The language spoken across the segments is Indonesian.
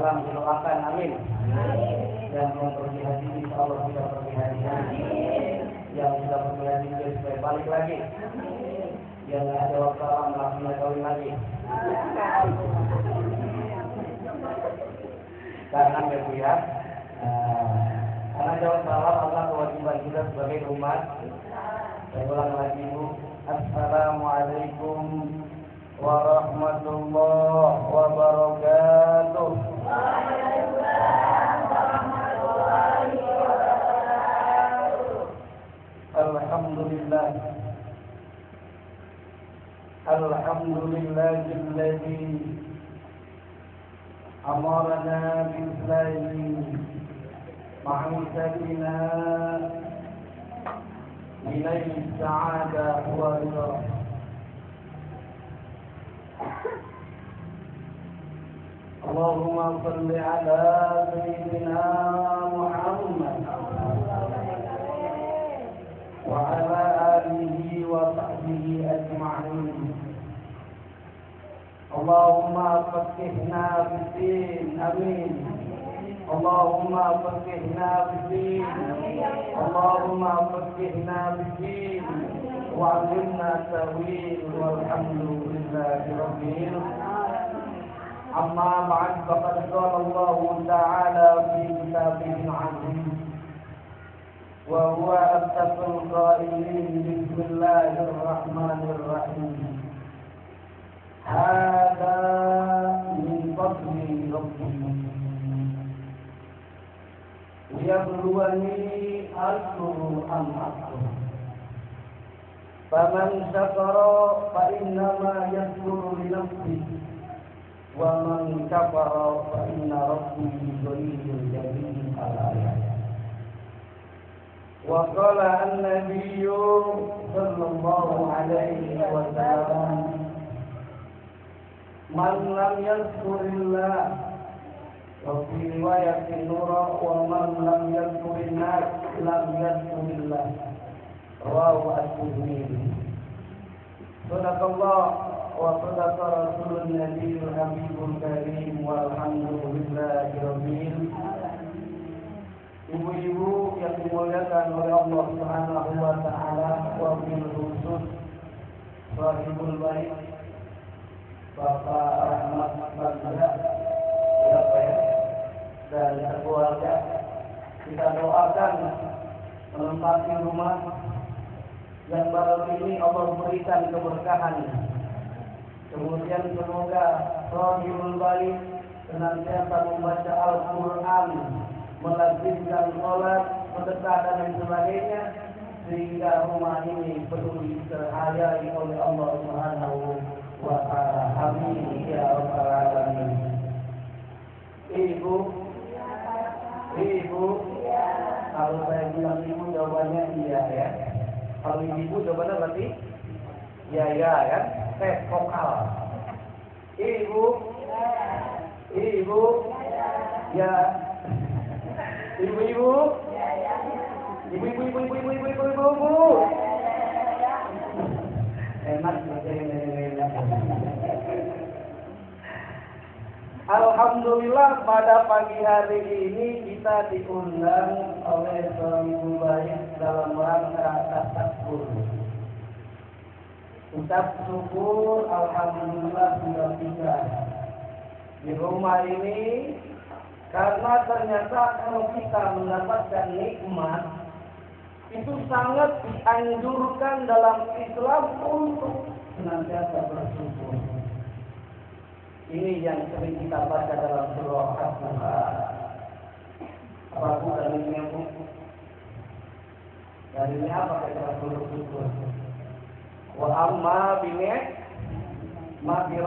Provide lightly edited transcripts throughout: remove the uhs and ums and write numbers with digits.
sekarang didoakan, amin. Yang belum pergi haji, insya Allah sudah pergi haji. Yang sudah pergi haji dia supaya balik lagi. Yang nggak jawab salam langsung kawin lagi. Karena berpihak. Karena jawab salam adalah kewajiban kita sebagai umat. Saya ulang lagi, Bu. Assalamualaikum warahmatullahi wabarakatuh. Waalaikumsalam warahmatullahi wabarakatuh. Alhamdulillah. Alhamdulillahilladzi amarna bi'islami ma'isyatina إليه السعادة والرضا. اللهم صل على سيدنا محمد وعلى آله وصحبه أجمعين. اللهم فقهنا في الدين، آمين. اللهم فقهنا في الدين، اللهم فقهنا في الدين وعلمنا التأويل والحمد لله رب العالمين. أما بعد فقد قال الله تعالى في كتابه العزيز وهو أصدق القائلين بسم الله الرحمن الرحيم هذا من فضل ربي liyabluwani ashkuru am akfur. Faman syakara fa innama yashkuru li nafsihi wa man kafara fa inna rabbi ghaniyyun karim. Al-ayat. Wa qala an-nabiyyu sallallahu alaihi wasallam man lam yashkurillah وفي رواية نورا ومن لم يذكر الناس لم يذكر الله. رواه الترمذي. صدق الله وصدق رسول النبي الحبيب الكريم والحمد لله رب العالمين. Ibu-ibu yang dimuliakan oleh Allah Subhanahu wa taala, wabil khusus Sahibul Bait Bapak Rahmat Bagja dan keluarga, kita doakan menempati rumah yang baru ini Allah berikan keberkahan. Kemudian semoga Sahibul Bait senantiasa membaca Al-Quran, melazimkan sholat, sedekah dan lain sebagainya, sehingga rumah ini penuh dicahayai oleh Allah Subhanahu wa taala. Amin ya rabbal alamin. Ibu, kalau saya bilang ibu jawabannya iya ya. Kalau ibu jawabannya berarti iya ya kan? Tes vokal. Ibu, ya. Ibu. Enak Alhamdulillah pada pagi hari ini kita diundang oleh Sahibul Bait dalam rangka tasakur. Ucap syukur alhamdulillah sudah tiba di rumah ini, karena ternyata kalau kita mendapatkan nikmat itu sangat dianjurkan dalam Islam untuk senantiasa bersyukur. Ini yang sering kita baca dalam surah Al-Quran. Apa Bu dalilnya Bu? Dalilnya apa kita bersyukur? Wa amma bi'ni'mati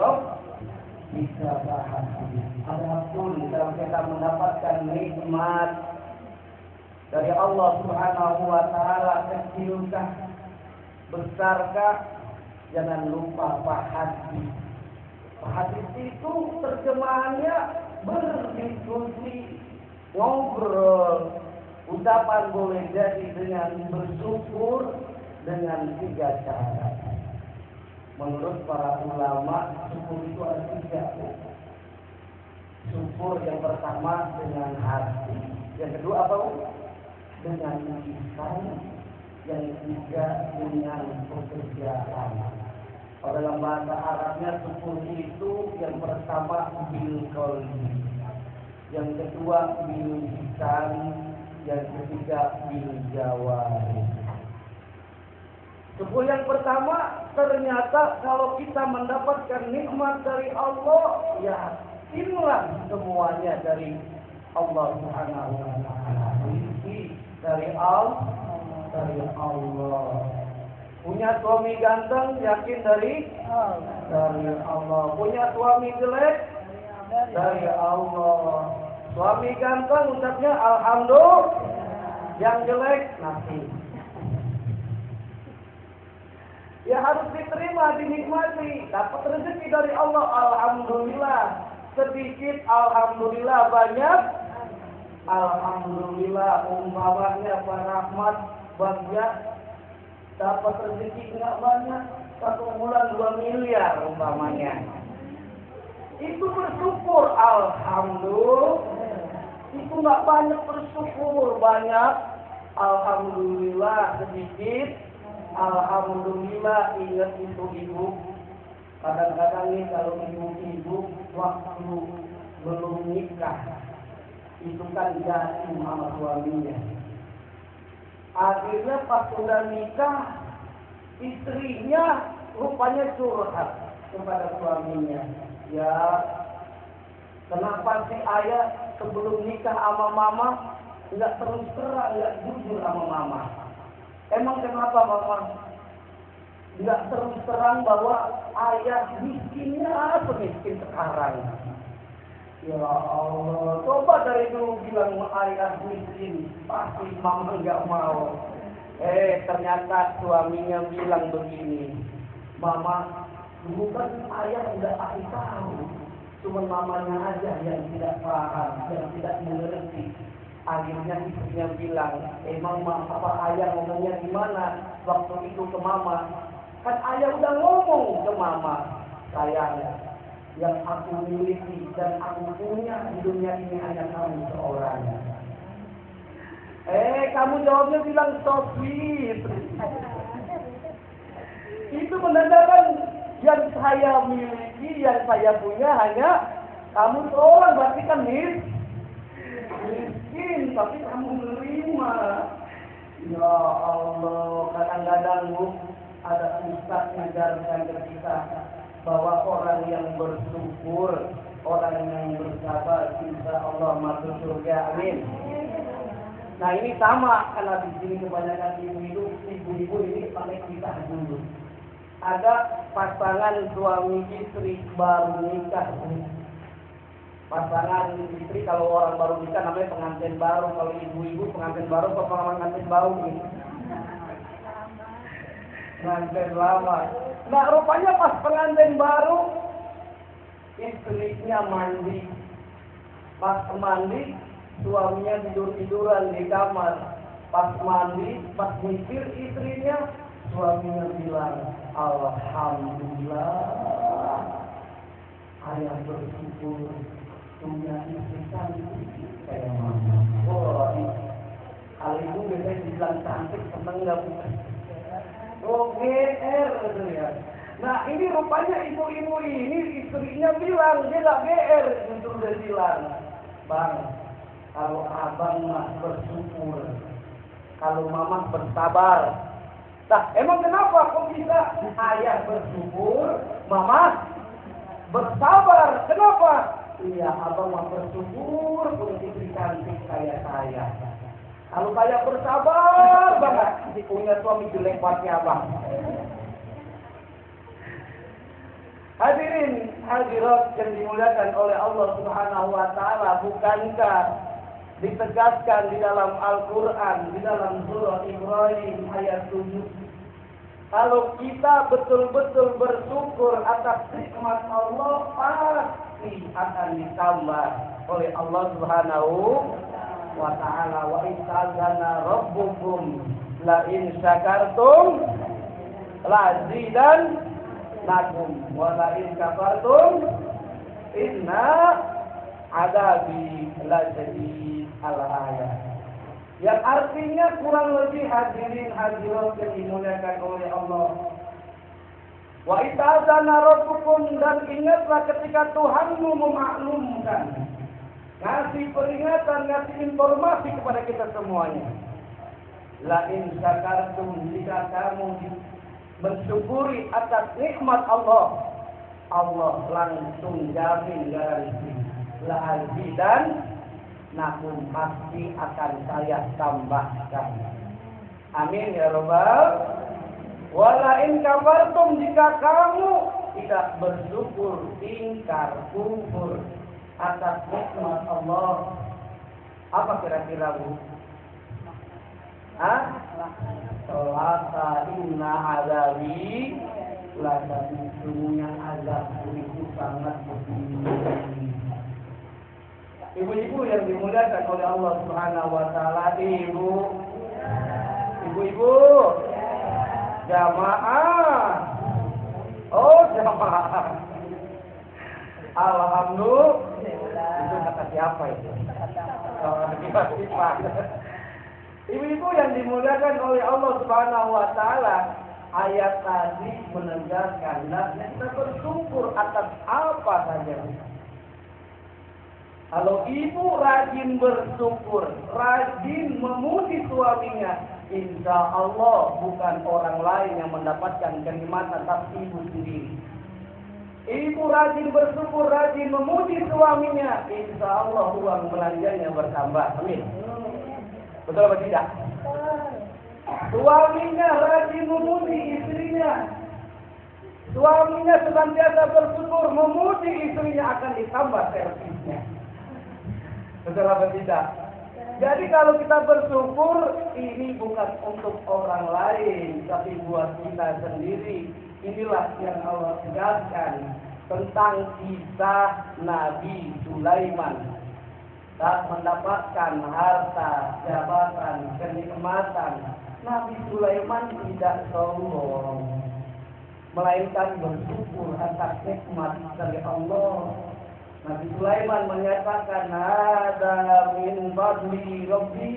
bisa bahagia. Adapun kalau kita mendapatkan nikmat dari Allah Subhanahu wa taala, kecilkah, besarkah, jangan lupa bahati. Hadis itu terjemahannya berdiskusi, ngobrol. Ucapan boleh jadi dengan bersyukur dengan 3 cara. Menurut para ulama, syukur itu ada 3. Syukur yang pertama dengan hati, yang kedua apa? Dengan lisan, yang ketiga dengan pekerjaan. Kalau dalam bahasa Arabnya syukur itu yang pertama bil qalbi, yang kedua bil lisan, yang ketiga bil jawari. Syukur yang pertama, ternyata kalau kita mendapatkan nikmat dari Allah, ya inilah semuanya dari Allah Subhanahu wa taala. Dari Allah. Punya suami ganteng, yakin dari Allah. Punya suami jelek, dari Allah. Suami ganteng, ucapnya alhamdulillah. Yang jelek, nanti. Ya harus diterima, dinikmati. Dapat rezeki dari Allah, alhamdulillah. Sedikit, alhamdulillah. Banyak, alhamdulillah. Umpamanya Pak Rahmat banyak, dapat rezeki enggak banyak, 1 bulan 2 miliar umpamanya. Itu bersyukur, alhamdulillah. Itu enggak banyak bersyukur, banyak, alhamdulillah. Sedikit, alhamdulillah. Ingat itu ibu. Kadang-kadang nih kalau ibu-ibu waktu belum nikah, itu kan jaim sama suaminya. Akhirnya pas sudah nikah, istrinya rupanya curhat kepada suaminya. Ya, kenapa sih ayah sebelum nikah sama mama nggak terus terang, nggak jujur sama mama? Emang kenapa mama nggak terus terang bahwa ayah miskinnya semiskin sekarang? Ya Allah, coba dari dulu bilang ayah miskin, pasti mama nggak mau. Ternyata suaminya bilang begini, mama, dulu kan ayah udah kasih tahu, cuma mamanya aja yang tidak paham, yang tidak mengerti. Akhirnya istrinya bilang, emang apa ayah ngomongnya gimana waktu itu ke mama? Kan ayah udah ngomong ke mama, sayang, yang aku miliki dan aku punya di dunia ini hanya kamu seorang. Kamu jawabnya bilang sweet. Itu menandakan yang saya miliki, yang saya punya hanya kamu seorang. Berarti kan miskin, tapi kamu menerima. Ya Allah, kadang-kadang Bu, ada ustaz mengajarkan ke kita bahwa orang yang bersyukur, orang yang bersabar, insya Allah masuk surga. Amin. Nah ini sama, karena di sini kebanyakan ibu-ibu ini pakai kisah dulu. Ada pasangan suami istri baru nikah. Pasangan istri kalau orang baru nikah namanya pengantin baru. Kalau ibu-ibu pengantin baru atau pengantin baru gitu. Pengantin lama. Nah rupanya pas pengantin baru, istrinya mandi. Pas mandi, suaminya tidur-tiduran di kamar. Pas mandi, pas mikir istrinya, suaminya bilang, alhamdulillah, ayah bersyukur punya istri cantik kayak mama. Oh, hal itu biasanya dibilang cantik, seneng nggak bukan? Oh, GR gitu ya. Nah ini rupanya ibu-ibu ini istrinya bilang, dia nggak GR, justru dia bilang, bang, kalau abang mah bersyukur, kalau mama bersabar. Nah, emang kenapa kok bisa ayah bersyukur, mama bersabar? Kenapa? Iya, abang mah bersyukur punya istri cantik kayak saya. Kalau saya bersabar banget, punya suami jelek pasti abang. Hadirin, hadirat yang dimuliakan oleh Allah Subhanahu wa taala, bukankah ditegaskan di dalam Al-Qur'an, di dalam surah Ibrahim ayat 7, kalau kita betul-betul bersyukur atas nikmat Allah, pasti akan ditambah oleh Allah Subhanahu wa ta'ala. Wa istazana rabbukum la in syakartum la azidannakum wa la in kafartum inna adabi la syadid al-ayat. Yang artinya kurang lebih hadirin hadirat yang dimuliakan oleh Allah. Wa ita'adzana rabbukum, dan ingatlah ketika Tuhanmu memaklumkan, ngasih peringatan, ngasih informasi kepada kita semuanya. La in syakartum, jika kamu mensyukuri atas nikmat Allah, Allah langsung jamin garansi. La azidan, namun pasti akan saya tambahkan. Amin ya rabbal. Wala in kafartum, jika kamu tidak bersyukur, ingkar, kufur atas nikmat Allah, apa kira-kira Bu? Selasa inna adabi, lada sesungguhnya azab itu sangat pedih. Ibu-ibu yang dimuliakan oleh Allah Subhanahu wa taala, ibu-ibu, jamaah. Oh, jamaah. Alhamdulillah. Itu kata siapa itu? Ibu-ibu yang dimuliakan oleh Allah Subhanahu wa taala, ayat tadi menegaskan kita bersyukur atas apa saja. Kalau ibu rajin bersyukur, rajin memuji suaminya, insya Allah bukan orang lain yang mendapatkan kenikmatan, tapi ibu sendiri. Ibu rajin bersyukur, rajin memuji suaminya, insya Allah uang belanjanya bertambah. Amin. Betul atau tidak? Suaminya rajin memuji istrinya, suaminya senantiasa bersyukur, memuji istrinya, akan ditambah servisnya. Betul atau tidak? Jadi kalau kita bersyukur, ini bukan untuk orang lain, tapi buat kita sendiri. Inilah yang Allah tegaskan tentang kisah Nabi Sulaiman. Saat mendapatkan harta, jabatan, kenikmatan, Nabi Sulaiman tidak sombong, melainkan bersyukur atas nikmat dari Allah. Nabi Sulaiman menyatakan, "Hada min fadli Rabbi."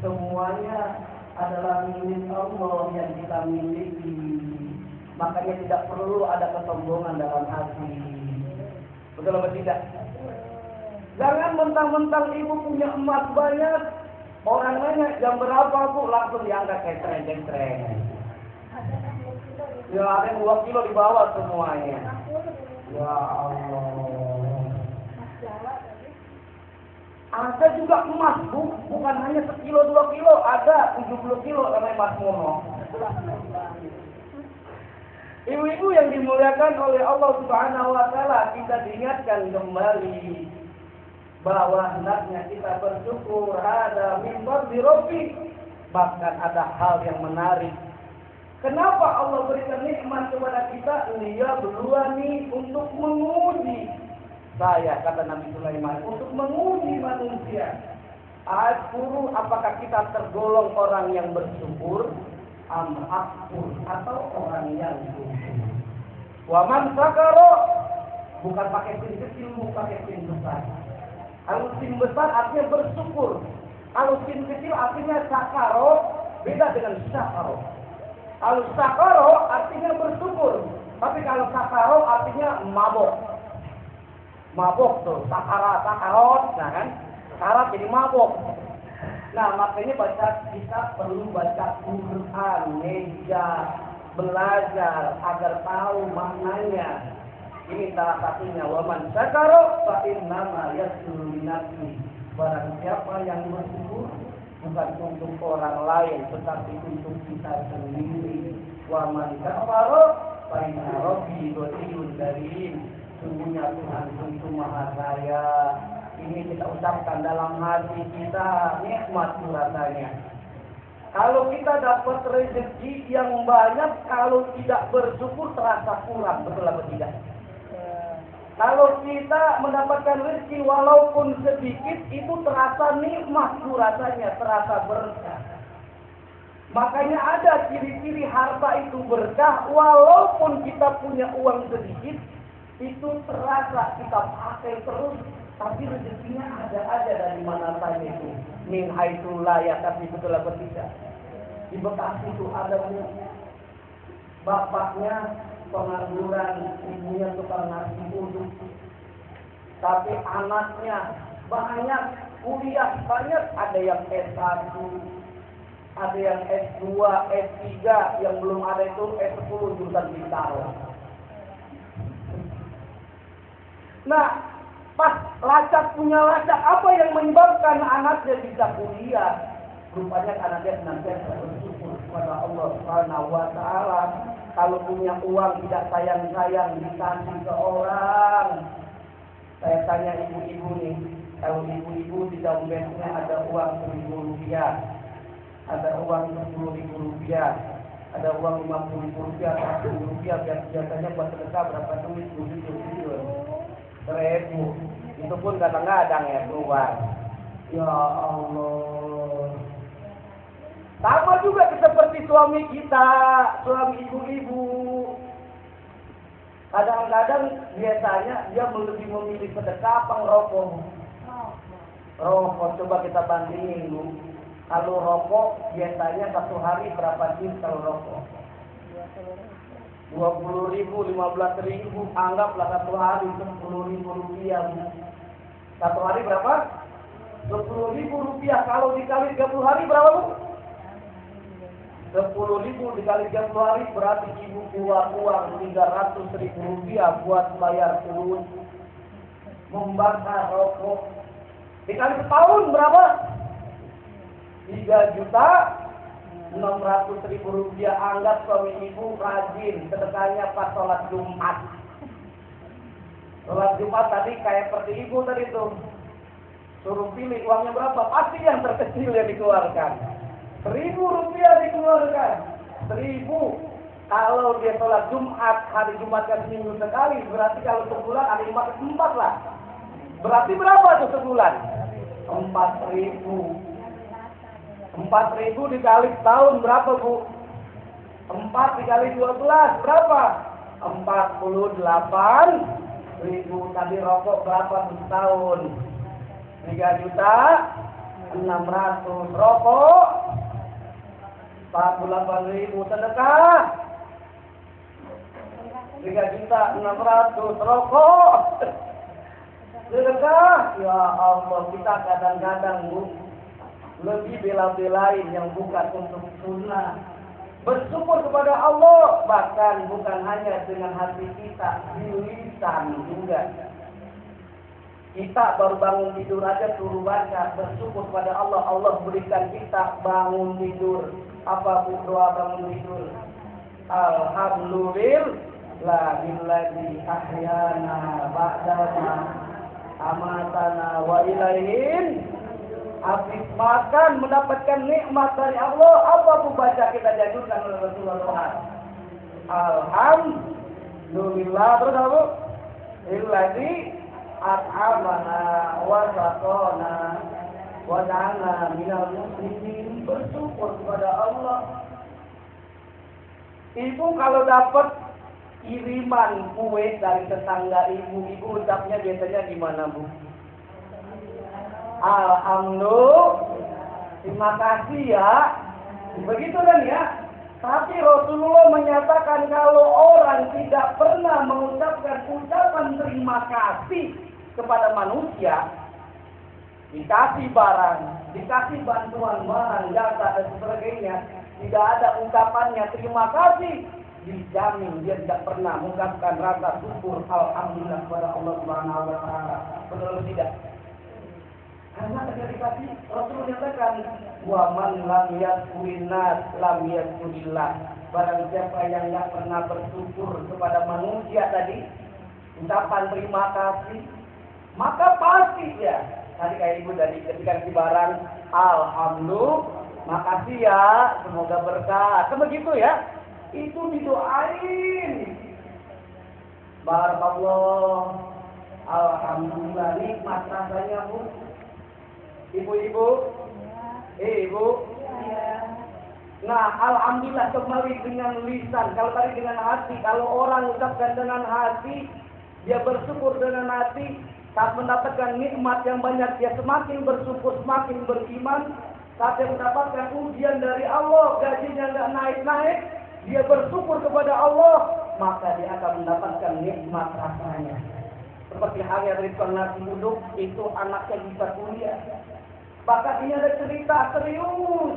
Semuanya adalah milik Allah yang kita miliki. Makanya tidak perlu ada kesombongan dalam hati. Betul atau tidak? Jangan mentang-mentang ibu punya emas banyak, orang nanya jam berapa Bu, langsung diangkat ketreng-ketreng. Ya, ada 2 kilo di bawah semuanya. Ya Allah. Ada juga emas Bu, bukan hanya 1 kilo 2 kilo, ada 70 kilo karena emas mono. Ibu-ibu yang dimuliakan oleh Allah Subhanahu wa taala, kita diingatkan kembali bahwa hendaknya kita bersyukur ada min fadli Rabbi. Bahkan ada hal yang menarik. Kenapa Allah berikan nikmat kepada kita? Dia berluani untuk menguji saya, kata Nabi Sulaiman, untuk menguji manusia. Ashkuru, apakah kita tergolong orang yang bersyukur, akfur, atau orang yang syukur. Wa man sakaro, bukan pakai sin kecil, bukan pakai sin besar. Kalau sin besar artinya bersyukur. Kalau sin kecil artinya sakaro, beda dengan sakaro. Kalau sakaro artinya bersyukur, tapi kalau sakaro artinya mabok. Mabok tuh, sakarot, nah kan? Sakarat jadi mabok. Nah makanya kita perlu baca Quran, meja, belajar agar tahu maknanya. Ini salah satunya. Waman sakaro fa innama yasuru linafsi. Barang siapa yang bersyukur, bukan untuk orang lain, tetapi untuk kita sendiri. Wa man kafara fa inna rabbi ghaniyyun karim. Sungguhnya Tuhan itu Maha Kaya. Ini kita ucapkan dalam hati kita, nikmat rasanya. Kalau kita dapat rezeki yang banyak, kalau tidak bersyukur terasa kurang, betul atau tidak? Kalau kita mendapatkan rezeki walaupun sedikit, itu terasa nikmat rasanya, terasa berkah. Makanya ada ciri-ciri harta itu berkah, walaupun kita punya uang sedikit, itu terasa kita pakai terus, tapi rezekinya ada aja dari mana saja itu. Min haitsu la yahtasib, betul apa tidak? Di Bekasi itu ada bapaknya pengangguran, ibunya tukang nasi uduk, tapi anaknya banyak kuliah, banyak, ada yang S1, ada yang S2, S3, yang belum ada itu S10 jurusan bintaro. Nah, pas lacak punya lacak, apa yang menyebabkan anaknya bisa kuliah? Rupanya anaknya senantiasa bersyukur kepada Allah Subhanahu wa Ta'ala. Kalau punya uang tidak sayang-sayang dikasih ke orang. Saya tanya ibu-ibu nih, kalau ibu-ibu di dompetnya ada uang Rp1.000, ada uang Rp10.000, ada uang Rp50.000, Rp100.000, biasanya buat sedekah berapa duit? 1.000. Itu pun kadang-kadang ya keluar. Ya Allah. Sama juga seperti suami kita, suami ibu-ibu. Kadang-kadang biasanya dia lebih memilih sedekah apa ngerokok? Rokok, coba kita bandingin dulu. Kalau rokok biasanya satu hari berapa jus kalau rokok? 20.000, 15.000, anggaplah satu hari Rp10.000. Satu hari berapa? Rp10.000. Kalau dikali 30 hari berapa, Bu? 10.000 dikali 30 hari berarti ibu keluar uang Rp300.000 buat bayar kurun, membakar rokok. Dikali setahun berapa? Rp3.600.000. Anggap suami ibu rajin sedekahnya pas sholat Jumat. Sholat Jumat tadi kayak seperti ibu tadi tuh, suruh pilih uangnya berapa, pasti yang terkecil yang dikeluarkan. Rp1.000 dikeluarkan. 1.000. Kalau dia sholat Jumat, hari Jumat kan seminggu sekali, berarti kalau sebulan hari Jumat 4 lah. Berarti berapa tuh sebulan? 4.000. 4.000 dikali tahun berapa, Bu? 4 dikali 12 berapa? 48.000. Tadi rokok berapa setahun? 3.600.000. Rokok 48.000. Sedekah 3.600.000. Rokok sedekah. Ya Allah, kita kadang-kadang, Bu, lebih bela-belain yang bukan untuk sunnah. Bersyukur kepada Allah, bahkan bukan hanya dengan hati kita, di lisan juga. Kita baru bangun tidur aja suruh baca bersyukur kepada Allah. Allah berikan kita bangun tidur. Apa doa bangun tidur? Alhamdulillahilladzi ahyana ba'dama amatana wa ilaihin. Habis makan mendapatkan nikmat dari Allah, apa pun baca kita dianjurkan oleh Rasulullah. Alhamdulillah, terus apa? Illadzi at'amana wa saqana wa ja'alna minal muslimin. Bersyukur kepada Allah. Ibu kalau dapat kiriman kue dari tetangga ibu ucapnya biasanya gimana, Bu? Alhamdulillah, terima kasih ya. Begitu kan ya. Tapi Rasulullah menyatakan kalau orang tidak pernah mengucapkan ucapan terima kasih kepada manusia, dikasih barang, dikasih bantuan barang, jasa dan sebagainya, tidak ada ucapannya terima kasih, dijamin dia tidak pernah mengucapkan rasa syukur alhamdulillah kepada Allah Subhanahu wa Ta'ala. Betul tidak? Karena terjadi Rasul menyatakan, wa man lam yashkurin nas lam yashkurillah. Barang siapa yang tidak pernah bersyukur kepada manusia tadi, ucapan terima kasih, maka pasti ya. Tadi kayak ibu tadi ketika si barang, alhamdulillah, makasih ya, semoga berkah. Begitu ya. Itu didoain. Barakallah, alhamdulillah, nikmat rasanya, Bu. Ibu-ibu, ibu. Nah, alhamdulillah kembali dengan lisan. Kalau tadi dengan hati, kalau orang ucapkan dengan hati, dia bersyukur dengan hati. Saat mendapatkan nikmat yang banyak, dia semakin bersyukur, semakin beriman. Saat dia mendapatkan ujian dari Allah, gajinya nggak naik-naik, dia bersyukur kepada Allah, maka dia akan mendapatkan nikmat rasanya. Seperti halnya Ridwan Nasi Buduk, itu anaknya bisa kuliah. Bahkan ini ada cerita serius,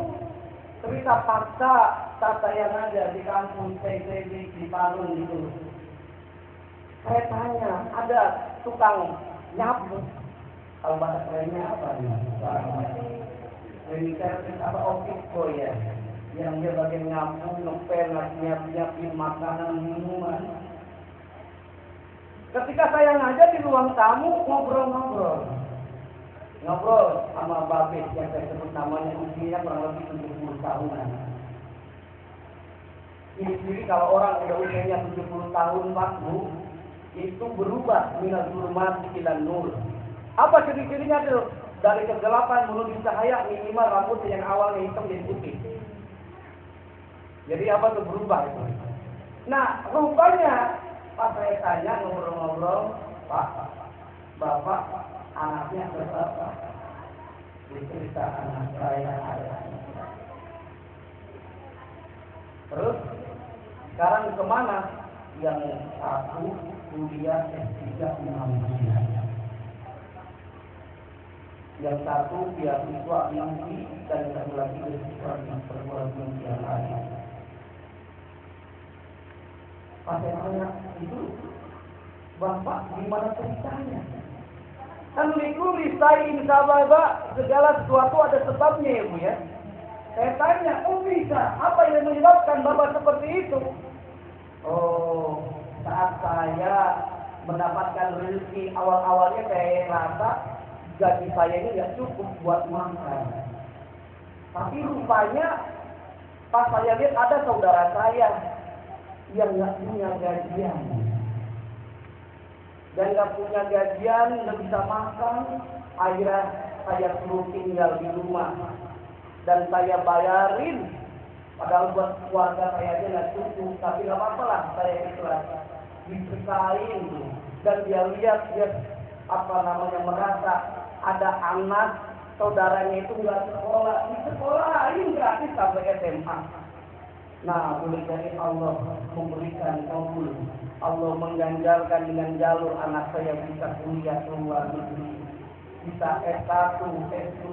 cerita fakta, saat saya ngajar di kampung PTB di Parung itu. Saya tanya, ada tukang nyapu, kalau bahasa kerennya apa nih? Ini servis apa optik boy ya, yang dia bagian nyapu, ngepel, nyiapin makanan, minuman. Ketika saya ngajar di ruang tamu, ngobrol sama Babes yang saya sebut namanya, usianya kurang lebih 70 tahunan. Ini kalau orang udah usianya 70 tahun Pak Bu, itu berubah minal zulumati ilan nur. Apa ciri-cirinya tuh? Dari kegelapan menuju cahaya, minimal rambut yang awalnya hitam jadi putih. Jadi apa tuh berubah itu? Nah, rupanya pas saya tanya ngobrol-ngobrol, Pak, Bapak anaknya berapa? Cerita anak saya ada. Terus sekarang kemana? Yang satu kuliah S3 6 bulan. Yang satu beasiswa tinggi dan yang satu lagi beasiswa di perguruan tinggi yang lain. Pas saya tanya, itu Bapak gimana ceritanya? Kan likuli sain sababa, segala sesuatu ada sebabnya ya Bu ya. Saya tanya, oh bisa, apa yang menyebabkan Bapak seperti itu? Oh, saat saya mendapatkan rezeki awal-awalnya saya rasa gaji saya ini nggak cukup buat makan. Tapi rupanya pas saya lihat ada saudara saya yang nggak punya gajian. Dan nggak punya gajian, nggak bisa makan. Akhirnya saya suruh tinggal di rumah. Dan saya bayarin. Padahal buat keluarga saya aja nggak cukup. Tapi nggak apa-apa lah, saya ikhlas. Diberkahin. Dan dia lihat, dia merasa ada anak saudaranya itu nggak sekolah, disekolahin gratis sampai SMA. Nah, boleh jadi Allah memberikan kabul, Allah mengganjalkan dengan jalur anak saya bisa kuliah ke luar negeri, bisa S1, S2,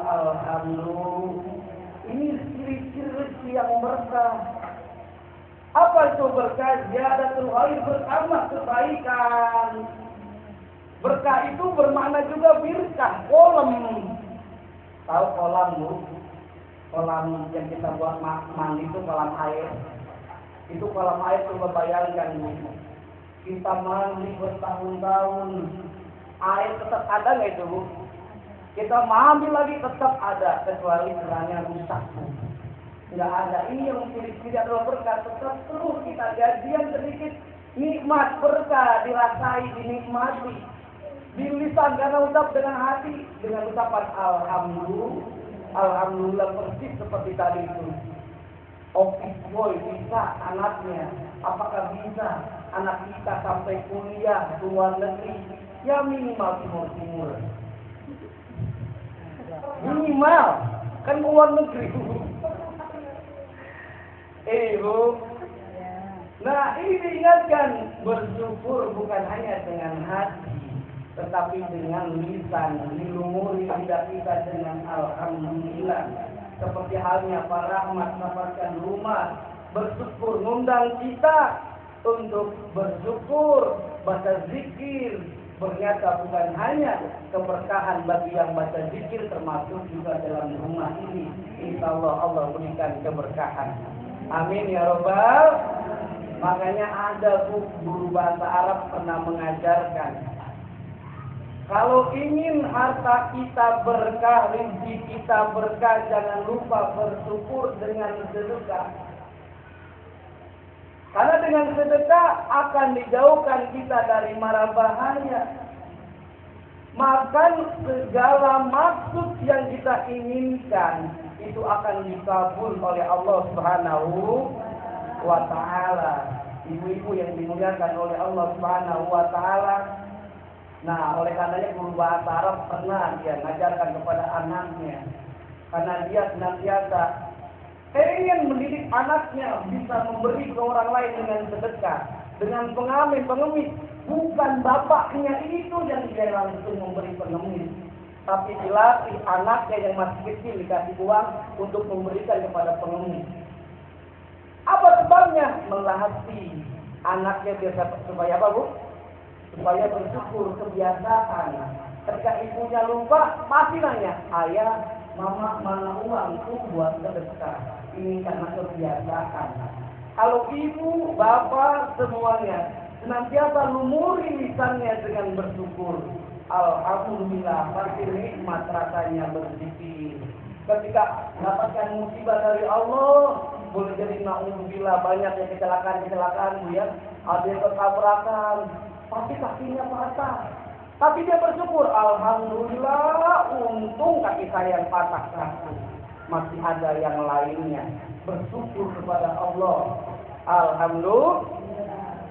alhamdulillah. Ini ciri-ciri yang berkah. Apa itu berkah? Ziyadatul khair, bertambah kebaikan. Berkah itu bermakna juga birkah, kolam. Tahu kolam Bu? Kolam yang kita buat mandi itu kolam air. Itu kolam air, coba bayangkan Bu. Kita mandi bertahun-tahun, air tetap ada nggak itu Bu? Kita mandi lagi tetap ada, kecuali kerannya rusak Bu. Nggak ada. Ini yang ciri-ciri adalah berkah. Tetap terus kita gajian sedikit, nikmat berkah dirasai, dinikmati. Di lisan karena ucap dengan hati, dengan ucapan alhamdulillah, alhamdulillah persis seperti tadi itu. Office boy bisa anaknya, apakah bisa anak kita sampai kuliah ke luar negeri? Ya minimal timur-timur. Minimal kan ke luar negeri. Bu. Nah ini diingatkan, bersyukur bukan hanya dengan hati, tetapi dengan lisan, dilumuri lidah kita dengan alhamdulillah. Seperti halnya Pak Rahmat mendapatkan rumah, bersyukur, ngundang kita untuk bersyukur, baca zikir. Ternyata bukan hanya keberkahan bagi yang baca zikir, termasuk juga dalam rumah ini. Insya Allah berikan keberkahan. Amin ya Rabbal. Makanya ada guru bahasa Arab pernah mengajarkan, kalau ingin harta kita berkah, rezeki kita berkah, jangan lupa bersyukur dengan sedekah. Karena dengan sedekah akan dijauhkan kita dari mara bahaya. Maka segala maksud yang kita inginkan itu akan dikabul oleh Allah Subhanahu wa ta'ala. ibu-ibu yang dimuliakan oleh Allah Subhanahu wa taala. Nah, oleh karenanya guru bahasa Arab pernah dia mengajarkan kepada anaknya, karena dia senantiasa ingin mendidik anaknya bisa memberi ke orang lain dengan sedekah, dengan pengemis, bukan bapaknya itu yang dia langsung memberi pengemis, tapi dilatih anaknya yang masih kecil dikasih uang untuk memberikan kepada pengemis. Apa sebabnya? Melatih anaknya biasa supaya apa, Bu? Supaya bersyukur, kebiasaan. Ketika ibunya lupa, pasti nanya, ayah, mama mana uangku buat sedekah. Ini karena kebiasaan. Kalau ibu, bapak, semuanya senantiasa lumuri lisannya dengan bersyukur. Alhamdulillah, pasti nikmat rasanya berzikir. Ketika mendapatkan musibah dari Allah, boleh jadi na'udzubillah banyak yang kecelakaan Bu ya. Ada yang ketabrakan, pasti kakinya patah. Tapi dia bersyukur, alhamdulillah, untung kaki saya yang patah satu. Masih ada yang lainnya. Bersyukur kepada Allah. Alhamdulillah.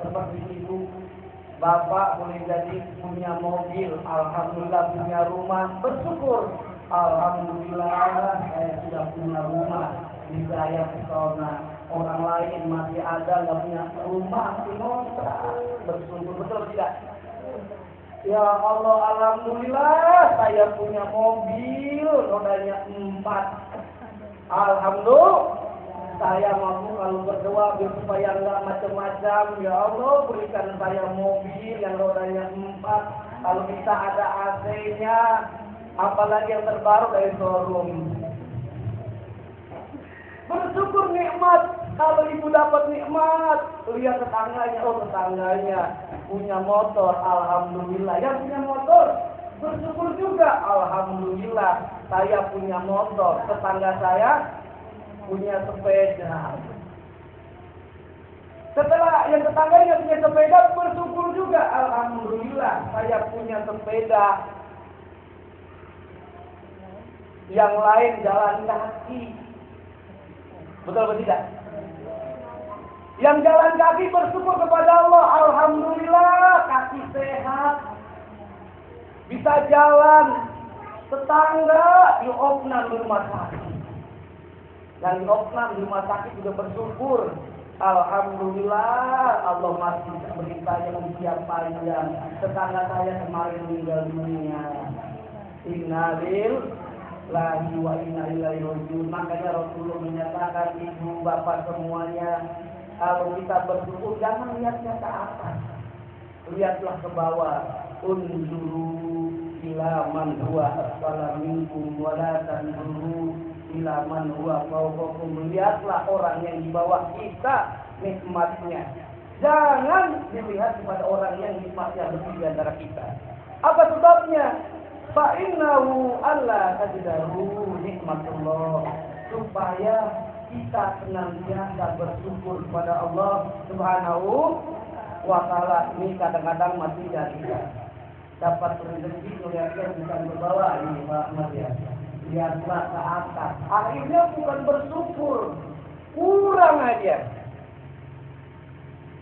Seperti ibu, bapak boleh jadi punya mobil, alhamdulillah punya rumah, bersyukur. Alhamdulillah saya sudah punya rumah. Di saya pesona, orang lain masih ada nggak punya rumah, masih ngontrak, bersyukur, betul tidak? Ya Allah, alhamdulillah saya punya mobil rodanya 4. Alhamdulillah saya mampu kalau berdoa supaya nggak macam-macam. Ya Allah, berikan saya mobil yang rodanya 4. Kalau bisa ada AC-nya, apalagi yang terbaru dari showroom. Bersyukur nikmat. Kalau ibu dapat nikmat, lihat tetangganya, oh tetangganya punya motor, alhamdulillah. Yang punya motor, bersyukur juga, alhamdulillah. Saya punya motor, tetangga saya punya sepeda. Setelah yang tetangganya punya sepeda, bersyukur juga, alhamdulillah. Saya punya sepeda. Yang lain jalan kaki. Betul atau tidak? Yang jalan kaki bersyukur kepada Allah, alhamdulillah kaki sehat, bisa jalan. Tetangga diopnam di rumah sakit, yang diopnam di rumah sakit juga bersyukur, alhamdulillah Allah masih beri saya usia panjang. Tetangga saya kemarin meninggal dunia. Innalillahi wa inna ilaihi raji'un. Makanya Rasulullah menyatakan, ibu bapak semuanya, kalau kita bersyukur jangan lihatnya ke atas, lihatlah ke bawah. Unzuru ila man huwa asfala minkum wa la tanzuru ila man huwa fawqakum. Lihatlah orang yang di bawah kita nikmatnya, jangan dilihat kepada orang yang nikmatnya lebih di antara kita. Apa sebabnya? Fa'innahu alla tajdaru nikmatullah, supaya kita senantiasa bersyukur kepada Allah Subhanahu wa ta'ala. Ini kadang-kadang masih tidak dapat rezeki, melihatnya bukan ke bawah ini Pak Ahmad ya, lihatlah ke atas. Akhirnya bukan bersyukur, kurang aja.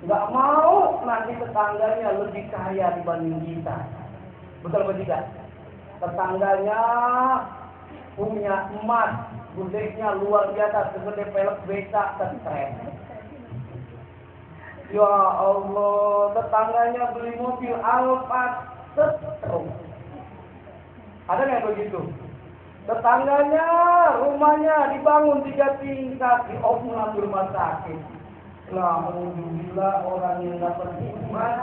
Nggak mau nanti tetangganya lebih kaya dibanding kita. Betul atau tidak? Tetangganya punya emas, budeknya luar biasa, segede pelek beca, stres. Ya Allah, tetangganya beli mobil Alphard, setrum. Ada nggak begitu? Tetangganya rumahnya dibangun 3 tingkat, diopnam di rumah sakit. Alhamdulillah orang yang dapat nikmat.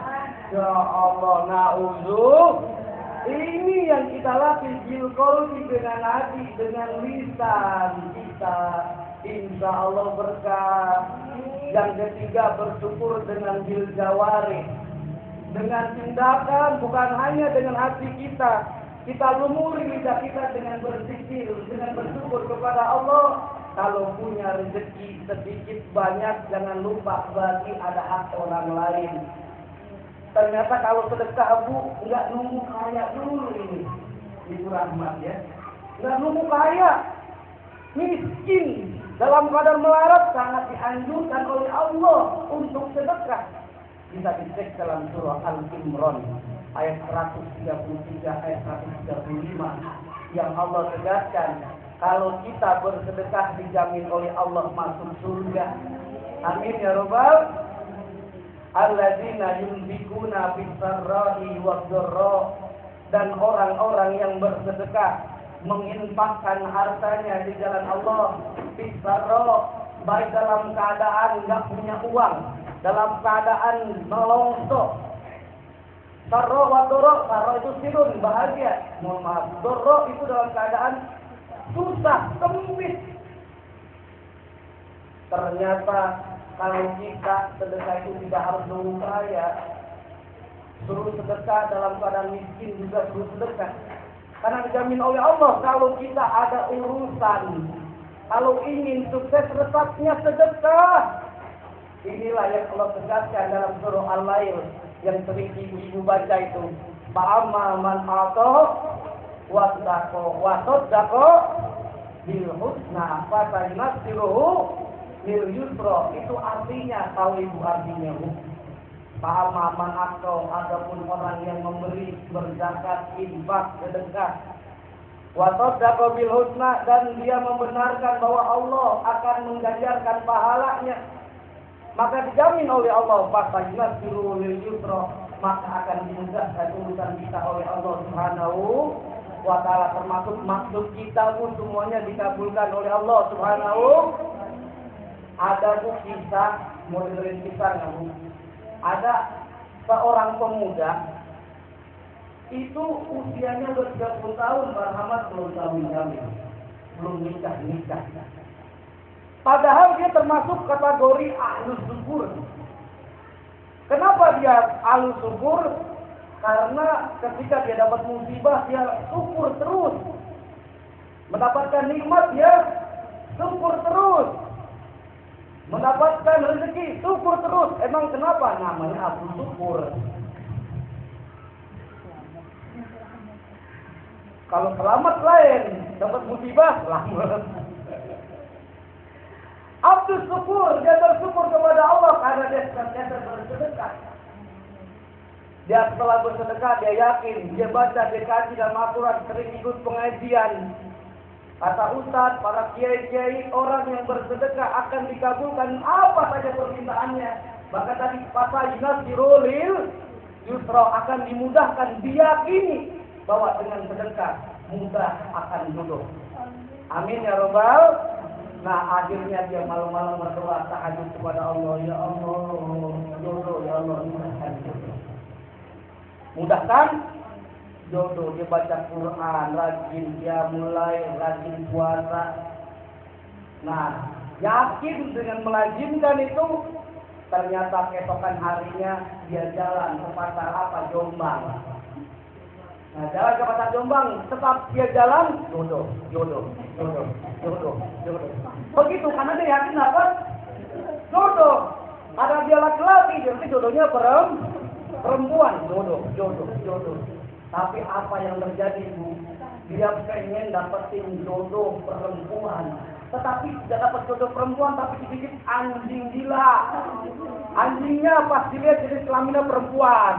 Ya Allah, na'udzubillah. Ini yang kita latih bilqolbi, dengan hati, dengan lisan kita. Insya Allah berkah. Yang ketiga, bersyukur dengan biljawari, dengan tindakan, bukan hanya dengan hati kita. Kita lumuri lidah kita dengan berzikir, dengan bersyukur kepada Allah. Kalau punya rezeki sedikit banyak, jangan lupa bagi ada hak orang lain. Ternyata kalau sedekah Bu, nggak nunggu kaya dulu ini, Ibu Rahmat ya. Nggak nunggu kaya, miskin dalam keadaan melarat sangat dianjurkan oleh Allah untuk sedekah. Bisa dicek dalam surah Al-Imran ayat 133 ayat 135 yang Allah tegaskan kalau kita bersedekah dijamin oleh Allah masuk surga. Amin ya rabbal alladzina yunfikuna fis-sarra'i wad-dharra, dan orang-orang yang bersedekah menginfakkan hartanya di jalan Allah fis-sarra, baik dalam keadaan enggak punya uang, dalam keadaan melongso. Sarra wad-dharra, sarra itu sirun, bahagia. Mohon maaf, dharra itu dalam keadaan susah, sempit. Ternyata kalau kita sedekah itu tidak harus nunggu kaya. Suruh sedekah dalam keadaan miskin juga suruh sedekah. Karena dijamin oleh Allah kalau kita ada urusan, kalau ingin sukses resepnya sedekah. Inilah yang Allah tegaskan dalam surah Al-Lail yang sering ibu-ibu baca itu. Fa'amma man ata wa saddaqa bil husna fasaynasiruhu lil yusra. Itu artinya, tahu ibu artinya bu? Paham man atau adapun orang yang memberi, berzakat, infak, sedekah, wa saddaqa bil husna, dan dia membenarkan bahwa Allah akan mengganjarkan pahalanya, maka dijamin oleh Allah fasaynasiruhu lil yusra, maka akan dimudahkan urusan kita oleh Allah Subhanahu wa ta'ala. Termasuk maksud kita pun semuanya dikabulkan oleh Allah Subhanahu. Ada bu kisah, mau dengerin kisah nggak bu? Ada seorang pemuda, itu usianya udah 30 tahun, Muhammad belum kawin, belum nikah. Padahal dia termasuk kategori ahlus syukur. Kenapa dia ahlus syukur? Karena ketika dia dapat musibah, dia syukur terus. Mendapatkan nikmat, dia syukur terus. Mendapatkan rezeki, syukur terus. Emang kenapa? Namanya ahlus syukur. Kalau selamat lain, dapat musibah, selamat. Abdul syukur, dia bersyukur kepada Allah karena dia senantiasa bersedekah. Dia setelah bersedekah, dia yakin, dia baca, dia kaji dalam Al-Quran, sering ikut pengajian. Kata Ustaz, para kiai-kiai, orang yang bersedekah akan dikabulkan apa saja permintaannya. Maka tadi fasaynasiruhu lil yusra, akan dimudahkan, diyakini bahwa dengan sedekah mudah akan jodoh. Amin ya rabbal. Nah akhirnya dia malam-malam berdoa tahajud kepada Allah, ya Allah, jodoh, ya Allah, mudahkan jodoh. Mudahkan jodoh. Dia baca Quran, rajin, dia mulai rajin puasa. Nah, yakin dengan melazimkan itu, ternyata keesokan harinya dia jalan ke pasar apa? Jombang. Nah, jalan ke pasar Jombang, tetap dia jalan, jodoh. Begitu, karena dia yakin apa? Jodoh. Karena dia laki-laki, jadi jodohnya perempuan, jodoh. Tapi apa yang terjadi bu? Dia pengen dapetin jodoh perempuan, tetapi tidak dapat jodoh perempuan, tapi sedikit anjing gila. Anjingnya pas dilihat jadi kelaminnya perempuan.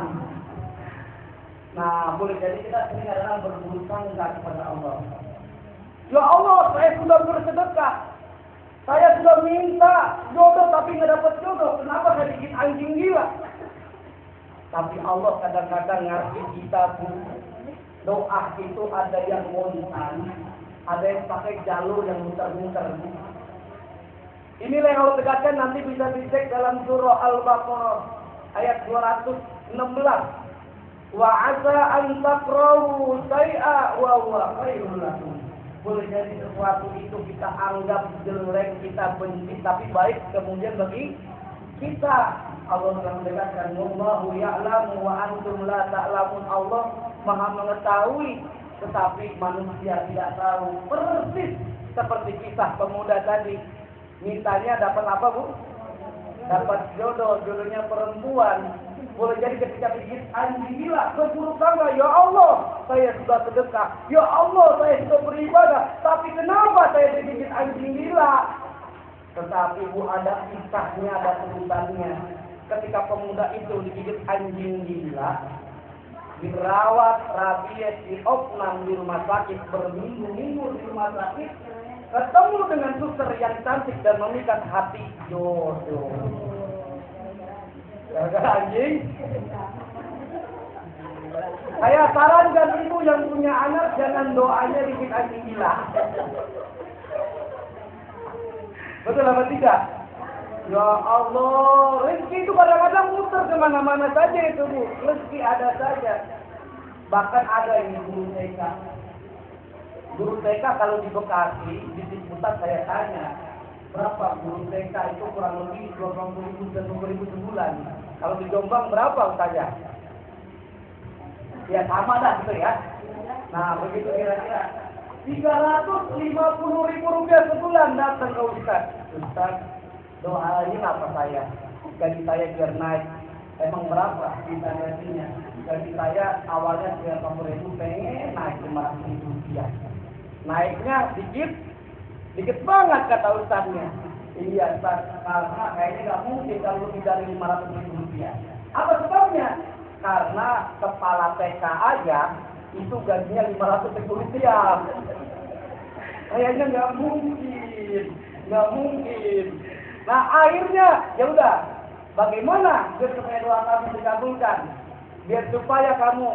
Nah, boleh jadi kita sering adalah berburuk sangka kepada Allah. Ya Allah, saya sudah bersedekah, saya sudah minta jodoh tapi nggak dapat jodoh. Kenapa saya bikin anjing gila? Tapi Allah kadang-kadang ngasih kita pun doa itu ada yang montan, ada yang pakai jalur yang muter-muter. Inilah yang Allah tegaskan, nanti bisa dicek dalam surah Al-Baqarah ayat 216. Wa asa an takrahu syai'a wa huwa khairul lakum. Boleh jadi sesuatu itu kita anggap jelek, kita benci, tapi baik kemudian bagi kita. Allah telah menegaskan, wallahu ya'lamu wa antum la ta'lamun. Allah Maha mengetahui, tetapi manusia tidak tahu. Persis seperti kisah pemuda tadi. Mintanya dapat apa bu? Dapat jodoh, jodohnya perempuan. Boleh jadi ketika bikin anjing gila, berburuk sangka, ya Allah, saya sudah sedekah, ya Allah, saya sudah beribadah, tapi kenapa saya digigit anjing gila? Tetapi Bu, ada kisahnya, ada sebutannya. Ketika pemuda itu digigit anjing gila, dirawat, rabies, diopnam di rumah sakit, berminggu-minggu di rumah sakit, ketemu dengan suster yang cantik dan memikat hati jodoh. Gara-gara anjing. Saya sarankan ibu yang punya anak jangan doanya digigit anjing gila. Betul apa tidak? Ya Allah, rezeki itu kadang-kadang muter kemana-mana saja itu Bu. Rezeki ada saja. Bahkan ada yang guru TK. Guru TK kalau di Bekasi, di Ciputat saya tanya, berapa guru TK itu kurang lebih 20.000 sebulan. Kalau di Jombang berapa saja? Ya sama dah gitu ya. Nah begitu kira-kira. 350.000 rupiah sebulan datang ke Ustaz. Ustaz, doain apa saya? Gaji saya biar naik. Emang berapa kita gajinya? Gaji saya awalnya 350.000, pengen naik 500.000 rupiah. Naiknya dikit banget kata Ustaznya. Iya Ustaz, karena kayaknya nggak mungkin kalau lebih dari 500.000 rupiah. Apa sebabnya? Karena kepala TK aja itu gajinya 500.000 rupiah. Kayaknya nggak mungkin. Nah akhirnya ya udah, bagaimana biar supaya doa kami dikabulkan, biar supaya kamu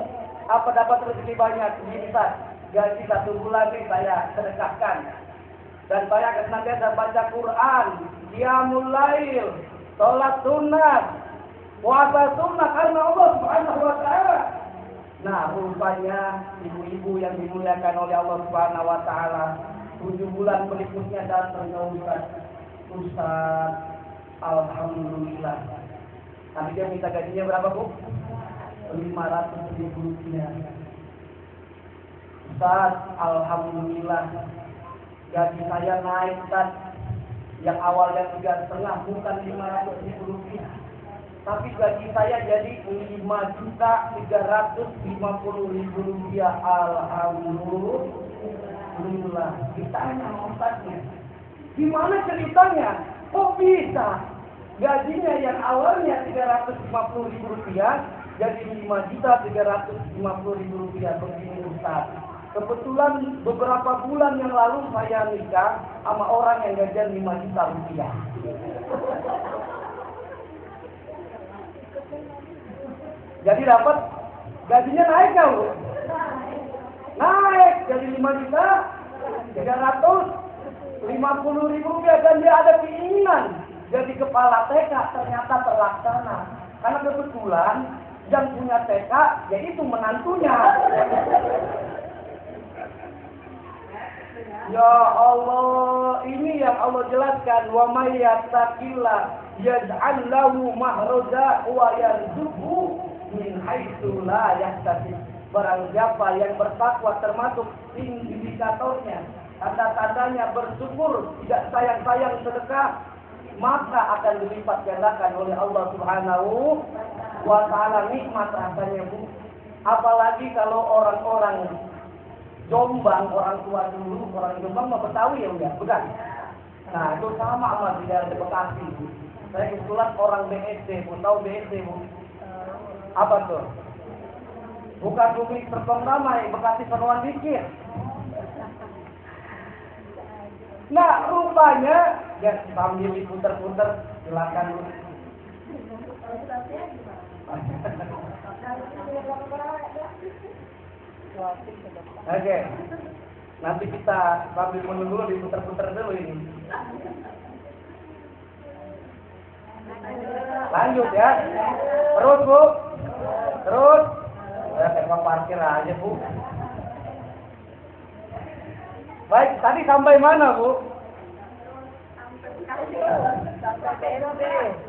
dapat rezeki banyak, bisa gaji 1 bulan nih saya sedekahkan, dan saya akan senantiasa baca Quran, qiyamul lail, sholat sunat, puasa sunnah karena Allah Subhanahu wa Ta'ala. Nah, rupanya ibu-ibu yang dimuliakan oleh Allah Subhanahu wa Ta'ala, 7 bulan berikutnya datang ke Ustaz, alhamdulillah. Tapi dia minta gajinya berapa, Bu? 500.000 rupiah. Ustaz, alhamdulillah. Gaji saya naik, Ustaz. Yang awalnya 3,5 bukan 500.000 rupiah. Tapi gaji saya jadi 5.350.000 rupiah. Alhamdulillah. Ditanya Ustaznya, gimana ceritanya? Kok bisa? Gajinya yang awalnya 350.000 rupiah jadi 5.350.000 rupiah. Begini Ustaz. Kebetulan beberapa bulan yang lalu saya nikah sama orang yang gajian 5 juta rupiah. Jadi dapat gajinya naik nggak, Bu? Naik jadi 5.350.000 rupiah, dan dia ada keinginan jadi kepala TK, ternyata terlaksana. Karena kebetulan yang punya TK yaitu menantunya. Ya Allah, ini yang Allah jelaskan, wa may yattaqillah yaj'al lahu makhraja wa yarzuqhu min haitsu la yahtasib. Barang siapa yang bertakwa, termasuk indikatornya, tanda-tandanya bersyukur, tidak sayang-sayang sedekah, maka akan dilipat gandakan oleh Allah Subhanahu wa Ta'ala. Nikmat rasanya, Bu. Apalagi kalau orang-orang Jombang, orang tua dulu, orang Jombang mau Betawi ya udah, bukan? Nah itu sama sama di daerah Bekasi. Saya kebetulan orang BSD, Bu, tahu BSD, Bu? Apa tuh? Bukan bumi Serpong Damai, Bekasi Seruan Dikir. Nah rupanya, ya sambil diputer-puter, silakan Bu. Oke, nanti kita sambil menunggu diputer-puter dulu ini. Lanjut ya, terus Bu, terus. Ya tembak parkir aja Bu. Baik, tadi sampai mana Bu?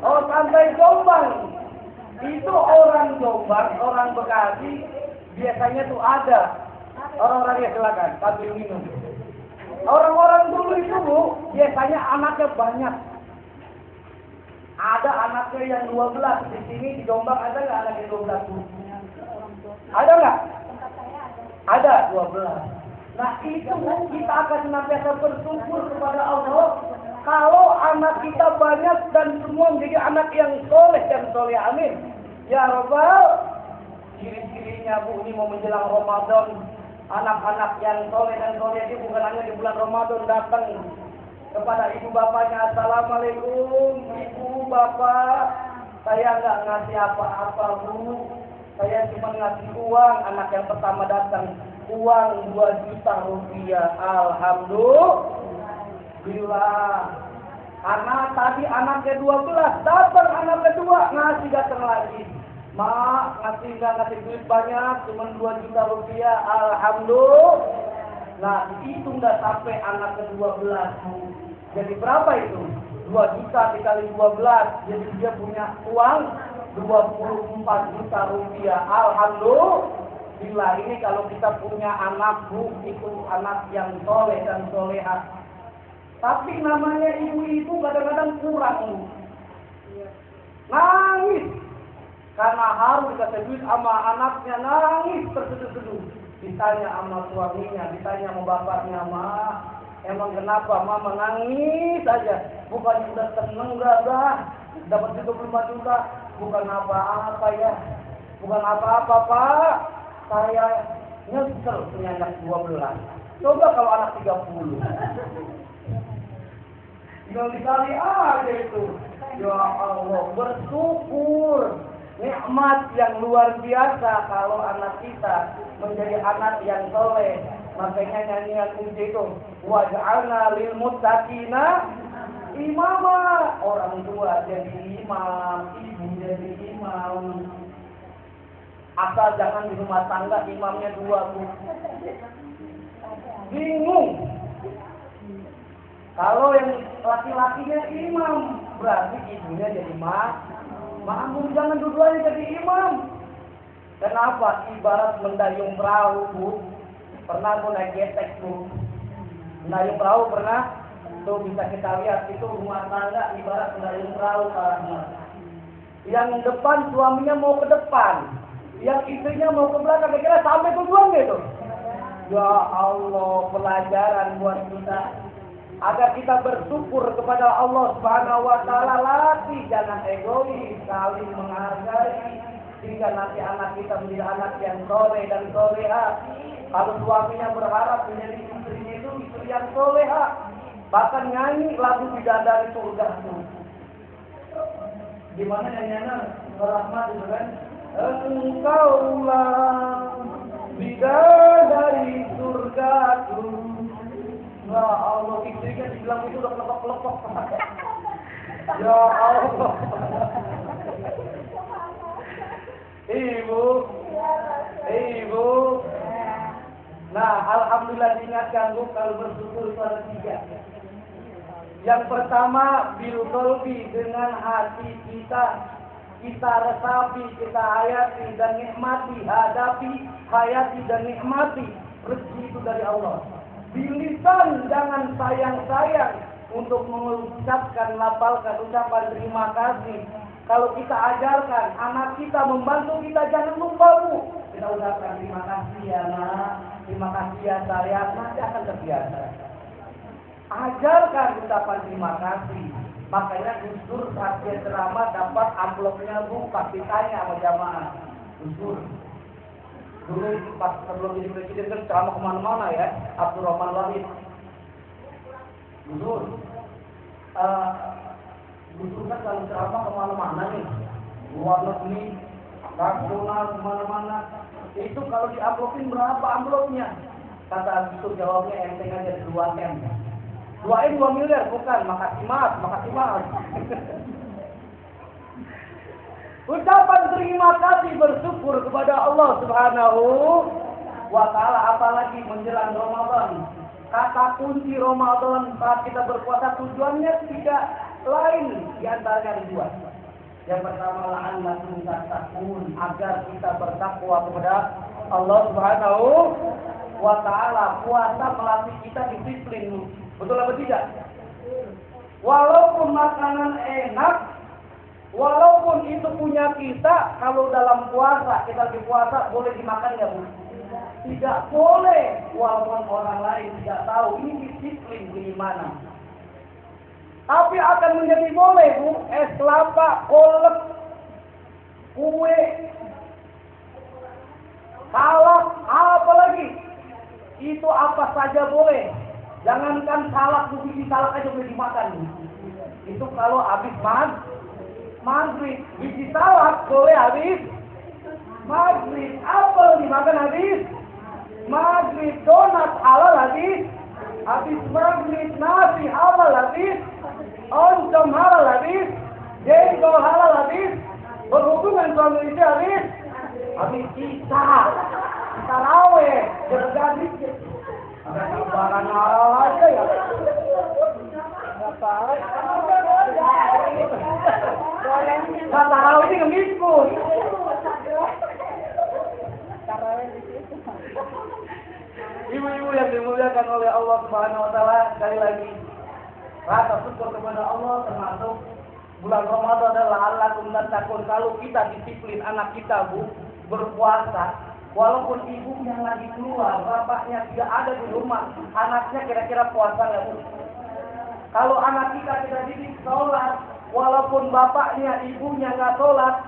Oh sampai Jombang. Itu orang Jombang, orang Bekasi. Biasanya tuh ada orang-orang yang silakan sambil minum. Orang-orang dulu itu Bu, biasanya anaknya banyak. Ada anaknya yang 12 di sini di Jombang, ada nggak anak yang 12 Bu? Ada nggak? Ada 12. Nah itu Bu, kita akan senantiasa bersyukur kepada Allah. Kalau anak kita banyak dan semua menjadi anak yang soleh dan soleh. Amin. Ya Rabbal. Ciri-cirinya Bu, ini mau menjelang Ramadan. Anak-anak yang soleh dan soleh ini bukan hanya di bulan Ramadan datang kepada ibu bapaknya. Assalamualaikum ibu bapak. Saya nggak ngasih apa-apa Bu. Saya cuma ngasih uang. Anak yang pertama datang. Uang 2 juta rupiah. Alhamdulillah. Anak tadi anaknya 12. Datang anak kedua. Ngasih datang lagi. Mak, ngasih duit banyak, cuma 2 juta rupiah. Alhamdulillah. Nah, dihitung dah sampai anak ke-12. Jadi berapa itu? 2 juta dikali 12. Jadi dia punya uang 24 juta rupiah. Alhamdulillah. Ini kalau kita punya anak Bu, itu anak yang soleh dan solehah. Tapi namanya ibu-ibu kadang-kadang kurang Bu. Nangis. Karena harus dikasih duit sama anaknya, nangis terseduh-seduh. Ditanya sama suaminya, ditanya sama bapaknya, Ma, emang kenapa Mama nangis aja? Bukannya udah seneng dah, dapat 25 juta. Bukan apa-apa ya, bukan apa-apa Pak. Saya nyesel punya anak 12. Coba kalau anak 30. Tinggal dikali aja itu. Ya Allah, bersyukur. Nikmat yang luar biasa kalau anak kita menjadi anak yang soleh. Makanya nyanyian kunci itu, waj'alna lil muttaqina imama. Orang tua jadi imam, ibu jadi imam. Asal jangan di rumah tangga imamnya 2 Bu. Bingung. Kalau yang laki-lakinya imam, berarti ibunya jadi makmum. Jangan dua-duanya jadi imam. Kenapa? Ibarat mendayung perahu Bu. Pernah Bu naik getek Bu. Mendayung perahu pernah? Tuh bisa kita lihat itu rumah tangga ibarat mendayung perahu arahnya. Yang depan suaminya mau ke depan, yang istrinya mau ke belakang, kira-kira sampai tujuan gitu. Ya Allah, pelajaran buat kita agar kita bersyukur kepada Allah Subhanahu wa taala. Latih jangan egois, saling menghargai sehingga nanti anak kita menjadi anak yang soleh dan solehah. Kalau suaminya berharap menjadi istrinya itu istri yang solehah, bahkan nyanyi lagu bidadari surga itu. Gimana nyanyiannya? Rahmat itu kan? Engkaulah bidadari surgaku. Ya Allah, istrinya dibilang itu udah kelepok-kelepok. Ya Allah. Ibu. Nah, alhamdulillah diingatkan Bu, kalau bersyukur itu ada 3. Yang pertama, bil qalbi, dengan hati kita resapi, kita hayati dan nikmati, hadapi, hayati dan nikmati. Rezeki itu dari Allah. Bilisan, jangan sayang-sayang untuk mengucapkan, lafalkan ucapan terima kasih. Kalau kita ajarkan, anak kita membantu kita, jangan lupa Bu. Kita ucapkan terima kasih ya Nak, terima kasih ya sayang, nanti akan terbiasa. Ajarkan ucapan terima kasih. Makanya Gus Dur saat dia ceramah dapat amplopnya Bu, pasti tanya sama jamaah. Gus Dur dulu pas sebelum jadi presiden kan ceramah kemana-mana ya, Abdurrahman Wahid. Gus Dur kan kalau ceramah kemana-mana nih, luar negeri, nasional, kemana-mana. Itu kalau diamplopin berapa amplopnya? Kata Gus Dur jawabnya enteng aja 2M. 2 miliar, bukan, makasih mas. Ucapan terima kasih bersyukur kepada Allah Subhanahu wa taala, apalagi menjelang Ramadan. Kata kunci Ramadan saat kita berpuasa tujuannya tidak lain, di antaranya ada 2. Yang pertama, la'allakum tattaqun, agar kita bertakwa kepada Allah Subhanahu wa taala. Puasa melatih kita disiplin. Betul apa tidak? Walaupun makanan enak, walaupun itu punya kita, kalau dalam puasa, kita lagi puasa, boleh dimakan nggak Bu? Tidak boleh, walaupun orang lain tidak tahu. Ini disiplin keimanan. Tapi akan menjadi boleh, Bu, es kelapa, kolak, kue, salak, apa lagi? Itu apa saja boleh. Jangankan salak, Bu, biji salak aja boleh dimakan, Bu. Itu kalau habis maghrib. Biji salak boleh habis maghrib. Apel dimakan habis maghrib. Donat halal habis maghrib. Nasi halal habis. Oncom halal habis. Jengkol halal habis. Berhubungan suami istri habis kita taraweh berganti. Ada tambahan halal aja ya. Nggak tahu ini ngikut. Ibu-ibu yang dimuliakan oleh Allah Subhanahu Wa Taala, sekali lagi rasa syukur kepada Allah termasuk bulan Ramadan adalah la'allakum tattaqun. Kalau kita disiplin anak kita, Bu, berpuasa, walaupun ibunya lagi keluar, bapaknya tidak ada di rumah, anaknya kira-kira puasa nggak, Bu? Kalau anak kita didik sholat, walaupun bapaknya, ibunya nggak sholat,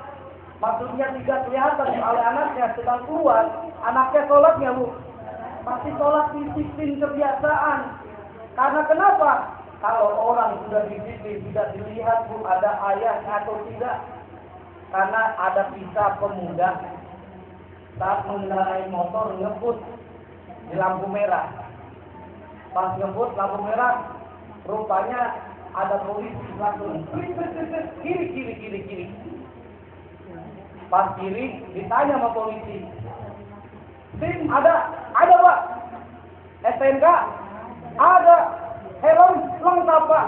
maksudnya tidak kelihatan oleh anaknya sedang keluar, anaknya sholatnya, Bu, pasti sholat disiplin kebiasaan. Karena kenapa? Kalau orang sudah disiplin, tidak dilihat, Bu, ada ayahnya atau tidak. Karena ada kisah pemuda saat mengendarai motor ngebut di lampu merah. Pas ngebut lampu merah, rupanya ada polisi langsung kiri. Pas kiri ditanya sama polisi, SIM ada Pak, STNK ada, helm lengkap Pak.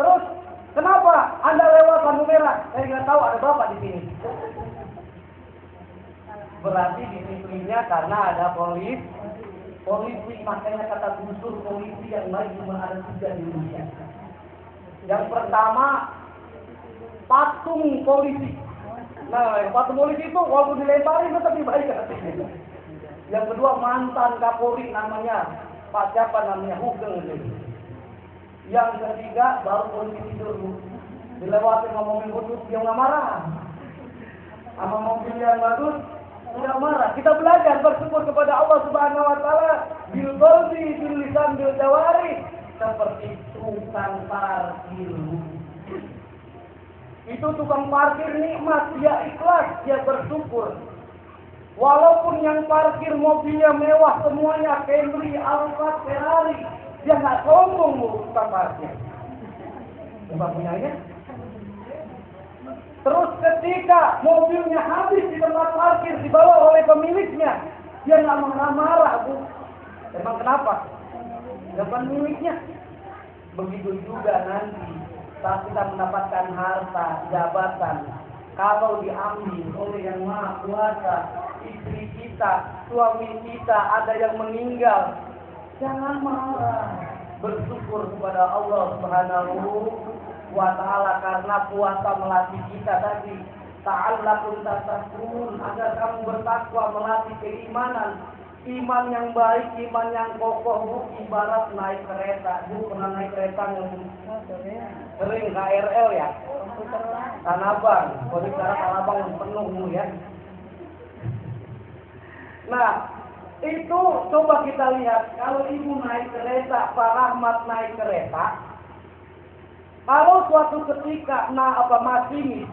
Terus kenapa Anda lewat lampu merah? Saya nggak tahu, ada Bapak di sini. Berarti disiplinnya karena ada polisi, makanya kata unsur polisi yang baik cuma ada 3 di Indonesia. Yang pertama, patung polisi. Nah, patung polisi itu walaupun dilemparin tetap baik hatinya. Yang kedua, mantan Kapolri namanya Pak siapa namanya, Hugeng. Yang ketiga, baru polisi tidur. Dilewatin ngomongin kudus, dia nggak marah. Sama mobil yang bagus, tidak marah. Kita belajar bersyukur kepada Allah Subhanahu Wa Taala bil qalbi, bil lisan, bil jawari, seperti tukang parkir. Itu tukang parkir nikmat, dia ikhlas, dia bersyukur. Walaupun yang parkir mobilnya mewah semuanya, Camry, Alphard, Ferrari, dia nggak sombong, Bu, tukang parkir. Coba punyanya. Terus ketika mobilnya habis di tempat parkir dibawa oleh pemiliknya, dia nggak marah-marah, Bu. Emang kenapa? Depan miliknya. Begitu juga nanti saat kita mendapatkan harta, jabatan, kalau diambil oleh yang Maha Kuasa, istri kita, suami kita, ada yang meninggal, jangan marah. Bersyukur kepada Allah Subhanahu Wa Ta'ala karena puasa melatih kita tadi. Ta'allakum tattaqun, agar kamu bertakwa, melatih keimanan. Iman yang baik, iman yang kokoh, Bu, ibarat naik kereta. Bu, pernah naik kereta nggak, Bu? Sering, KRL ya? Tanah Abang, kalau bicara Tanah Abang yang penuh, Bu, ya. Nah, itu coba kita lihat, kalau ibu naik kereta, Pak Rahmat naik kereta, kalau suatu ketika masinis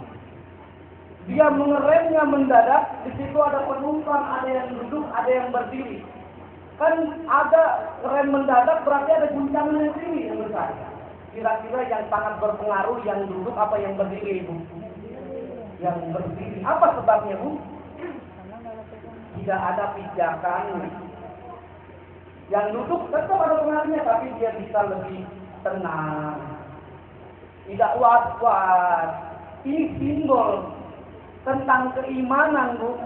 dia mengeremnya mendadak, di situ ada penumpang, ada yang duduk, ada yang berdiri. Kan ada rem mendadak, berarti ada guncangan yang tinggi menurut saya. Kira-kira yang sangat berpengaruh yang duduk apa yang berdiri, Ibu? Yang berdiri. Apa sebabnya, Bu? Tidak ada pijakan. Yang duduk tetap ada pengaruhnya, tapi dia bisa lebih tenang. Tidak was-was. Ini simbol tentang keimanan, Bu.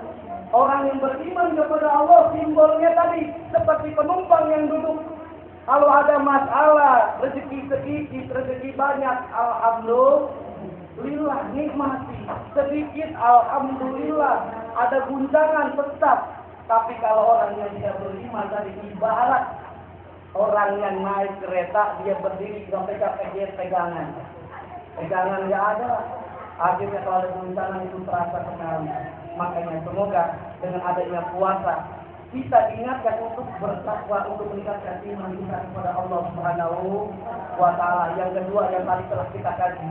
Orang yang beriman kepada Allah, simbolnya tadi seperti penumpang yang duduk. Kalau ada masalah, rezeki sedikit, rezeki banyak, alhamdulillah, nikmati. Sedikit, alhamdulillah, ada guncangan tetap. Tapi kalau orang yang tidak beriman tadi, ibarat Orang yang naik kereta dia berdiri sampai dia pegangan nggak ada. Akhirnya kalau ada guncangan itu terasa sekali. Makanya semoga dengan adanya puasa kita diingatkan untuk bertakwa, untuk meningkatkan iman kita kepada Allah Subhanahu wa Ta'ala. Yang kedua yang tadi telah kita kaji,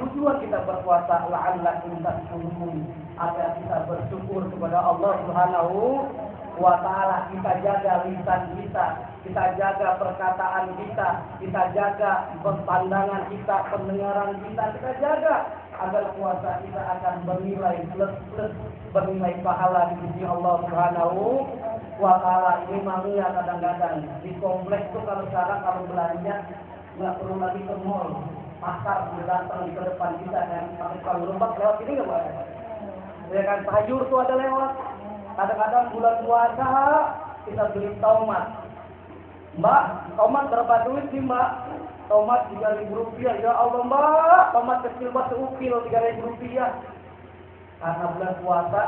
tujuan kita berpuasa la'allakum tashkurun, agar kita bersyukur kepada Allah Subhanahu wa Ta'ala. Kita jaga lisan kita jaga perkataan kita jaga pandangan kita, pendengaran kita jaga agar puasa kita akan bernilai plus bernilai pahala di sisi Allah Subhanahu wa Ta'ala. Ini manusia kadang-kadang di kompleks tuh kalau sekarang kalau belanja nggak perlu lagi ke mall, pasar datang di depan kita kan, pakai kalau lompat lewat ini nggak boleh. Ya kan, sayur tuh ada lewat. Kadang-kadang bulan puasa kita beli tomat. Mbak, tomat berapa duit sih Mbak? Tomat 3.000 rupiah. Ya Allah Mbak, tomat kecil banget seukil 3.000 rupiah. Karena bulan puasa,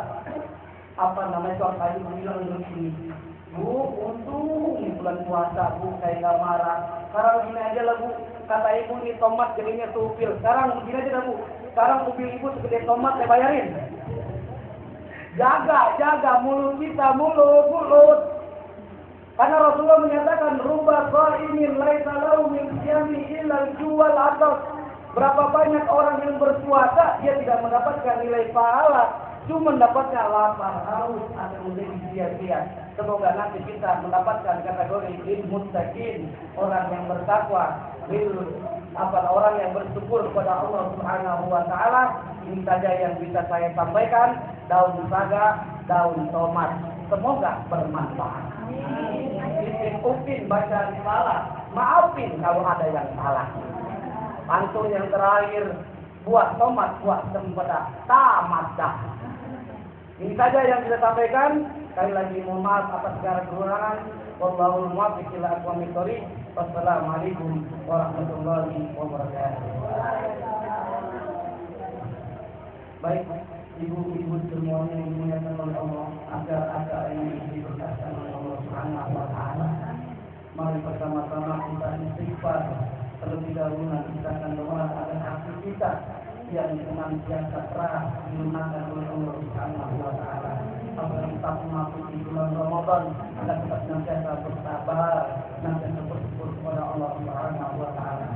apa namanya, suami saya bilang begini, Bu, untung ini bulan puasa Bu, saya nggak marah. Sekarang gini aja lah Bu, kata ibu ini tomat jadinya seukil. Sekarang gini aja lah Bu, sekarang mobil ibu segede tomat saya bayarin. Jaga mulut kita, mulut. Karena Rasulullah menyatakan rubba shaimin laisa lahu min siyami illa al-juwal atas. Berapa banyak orang yang berpuasa dia tidak mendapatkan nilai pahala, cuma mendapatkan lapar, haus, atau menjadi sia-sia. Semoga nanti kita mendapatkan kategori muttaqin, orang yang bertakwa, orang yang bersyukur kepada Allah Subhanahu wa Ta'ala. Ini saja yang bisa saya sampaikan. Daun saga, daun tomat, semoga bermanfaat. Upin baca risalah, maafin kalau ada yang salah. Pantun yang terakhir, buah tomat, buah cempedak, tamat dah. Ini saja yang kita sampaikan. Sekali lagi mohon maaf atas segala kekurangan. Wallahul muwaffiq ila aqwamit thoriq. Wassalamualaikum warahmatullahi wabarakatuh. Baik, ibu-ibu semuanya yang dimuliakan oleh Allah, agar ini diberkatkan oleh Allah Subhanahu wa Ta'ala. Mari bersama-sama kita istighfar. Terlebih dahulu kita akan doa agar hati kita yang senantiasa keras dilunakan oleh Allah Subhanahu wa Ta'ala. Apabila kita memasuki bulan Ramadan, agar kita senantiasa bersabar, senantiasa bersyukur kepada Allah Subhanahu wa Ta'ala.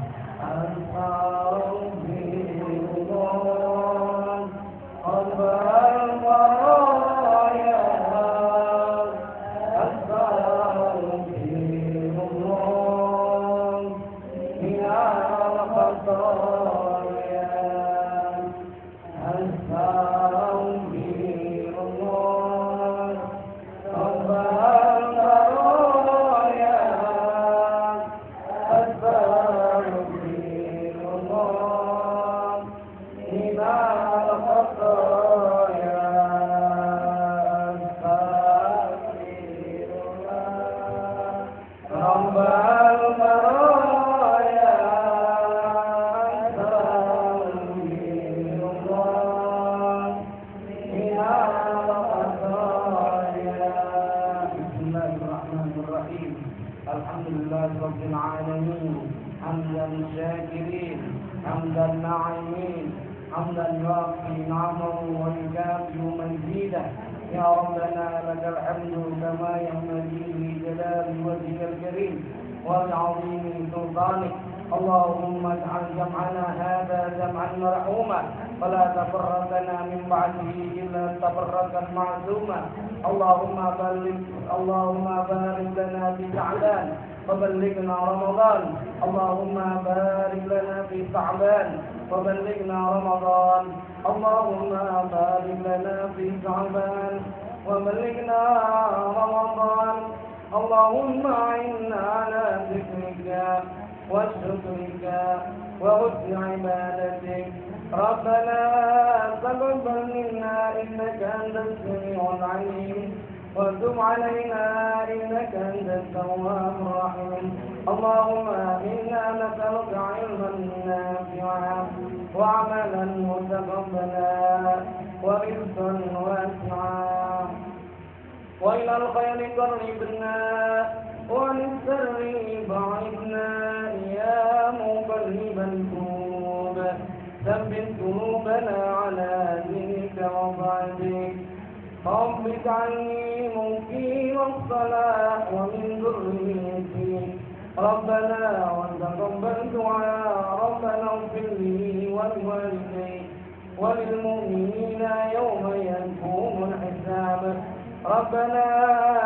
حمدا يوافي نعمه ويكافئ مزيده. يا ربنا لك الحمد كما ينبغي لجلال وجهك الكريم ولعظيم سلطانك. اللهم اجعل جمعنا هذا جمعا مرحوما ولا تفرقنا من بعده الا تفرقا معصوما. اللهم بارك لنا في شعبان وبلغنا رمضان. اللهم بارك لنا في شعبان وبلغنا رمضان. اللهم بارك لنا في شعبان وبلغنا رمضان. اللهم أعنا على ذكرك وشكرك وحسن عبادتك. ربنا تقبل منا إنك أنت السميع العليم وتب علينا إنك أنت التواب الرحيم. اللهم إنا نسألك علما نافعا وعملا متقبلا ورزقا واسعا وإلى الخير قربنا وللسر بعدنا يا مقلب القلوب ثبت قلوبنا على دينك وطاعتك رب اجعلني مقيم الصلاة ومن ذريتي ربنا وتقبل دعاء ربنا اغفر لي ولوالدي وللمؤمنين يوم يقوم الحساب ربنا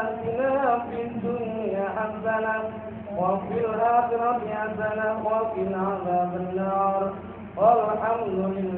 آتنا في الدنيا حسنة وفي الآخرة حسنة وقنا عذاب النار والحمد لله